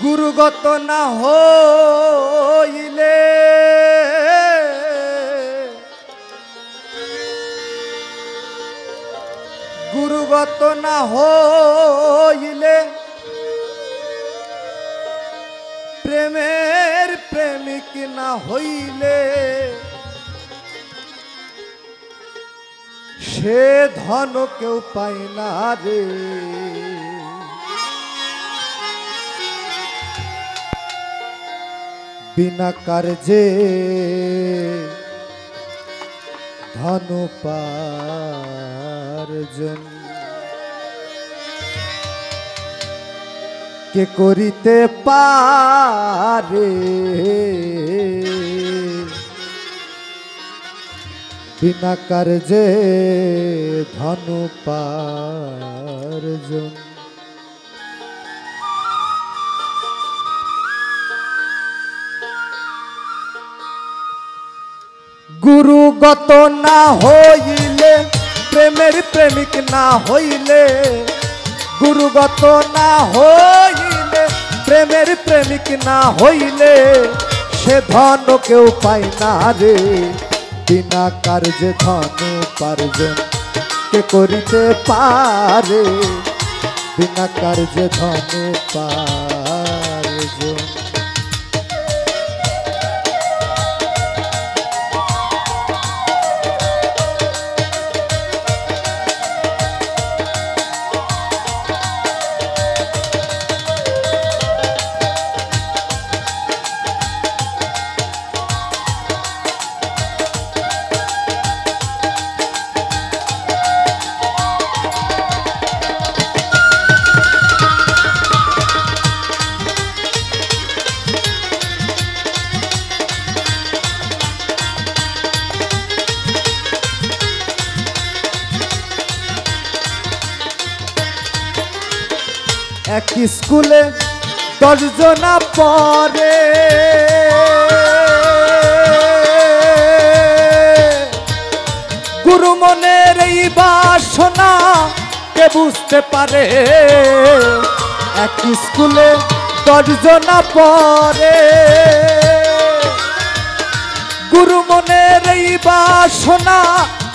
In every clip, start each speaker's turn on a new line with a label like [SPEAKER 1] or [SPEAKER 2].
[SPEAKER 1] গুরুগত না হইলে গুরুগত না হইলে প্রেমের প্রেমিক না হইলে সে ধন কেউ পায় না রে। বিনা কার্যে ধন উপার্জন কে করিতে পারে? বিনা কার্যে ধন উপার্জন গুরুগত না হইলে প্রেমের প্রেমিক না হইলে গুরুগত না হইলে প্রেমের প্রেমিক না হইলে সে ধন কেউ পায় না রে। বিনা কার্যে ধন উপার্জন কে করিতে পারে? বিনা কার্যে ধন উপার্জন এক স্কুলে 10 জনা পড়ে গুরু মনের এই বাসনা কে বুঝতে পারে? এক স্কুলে 10 জনা পড়ে গুরু মনের এই বাসনা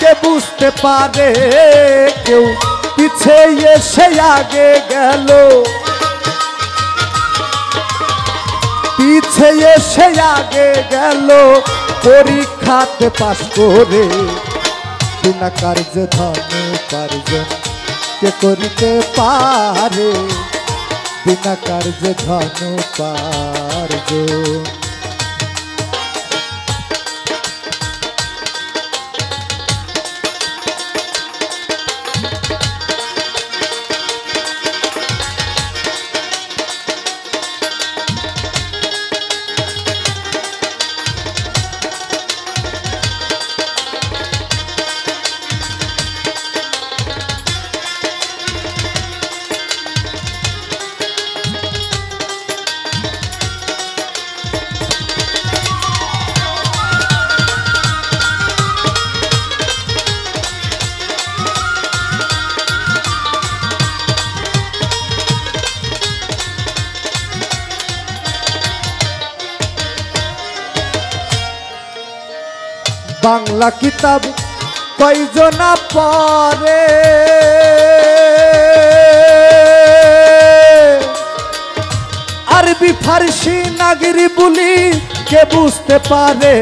[SPEAKER 1] কে বুঝতে পারে? কেউ পিছে এসে আগে গেল পিছে এসে আগে গেল পরীক্ষাতে পাস করে। বিনা কার্যে ধন উপার্জন কে করিতে পারে? বিনা কার্যে ধন উপার্জন বাংলা কিতাব কয়জনা পড়ে আরবি ফারসি নাগরি বলি কে বুঝতে পারে?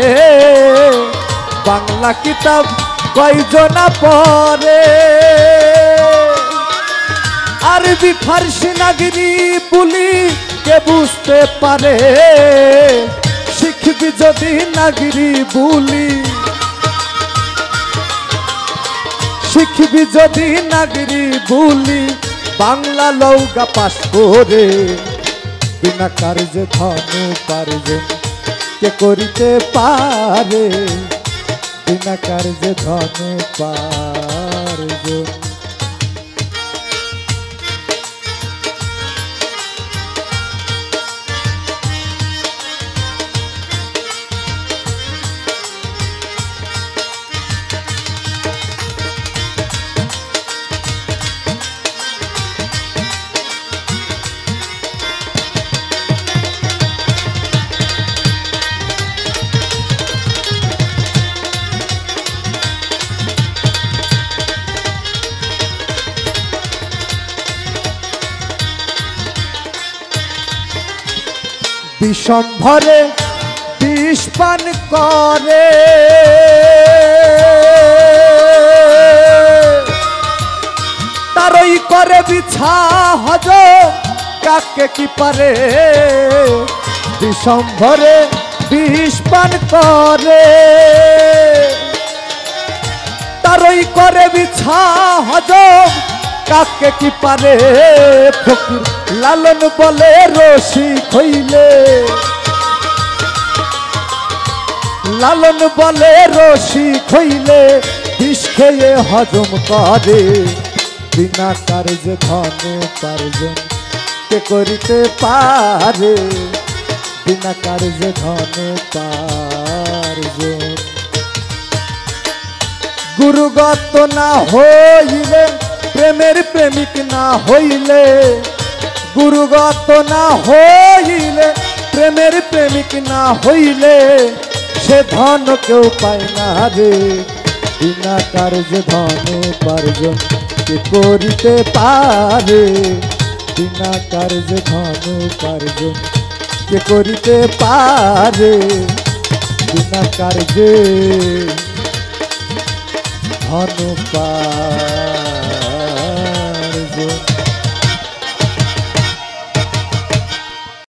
[SPEAKER 1] বাংলা কিতাব কয়জনা পড়ে আরবি ফারসি নাগরি বলি কে বুঝতে পারে? শিখবি যদি নাগরি বলি শিখবি যদি নাগরি বলি বাংলা লৌকা পাস করে। বিনা কার্যে ধন উপার্জন কে করিতে পারে? বিনা কার্যে ধন উপার্জন বিষম্ভরে বিষ পান করে তারই করে বিছা হজম কাকে কি পারে বিষম্ভরে বিষ পান করে তারই করে বিছা হজম কাকে কি পারে ফকির লালন বলে রসিক হইলে লালন বলে রসিক হইলে বিষ খেয়ে হজম করে বিনা কার্যে ধন উপার্জন কে করিতে পারে বিনা কার্যে ধন উপার্জন গুরুগত না হইলে প্রেমের প্রেমিক না হইলে গুরুগত না হইলে প্রেমের প্রেমিক না হইলে সে ধন কেউ পায় না রে বিনা কার্যে ধন উপার্জন কে করিতে পারে বিনা কার্যে ধন উপার্জন কে করিতে পারে বিনা কার্যে ধন উপার্জন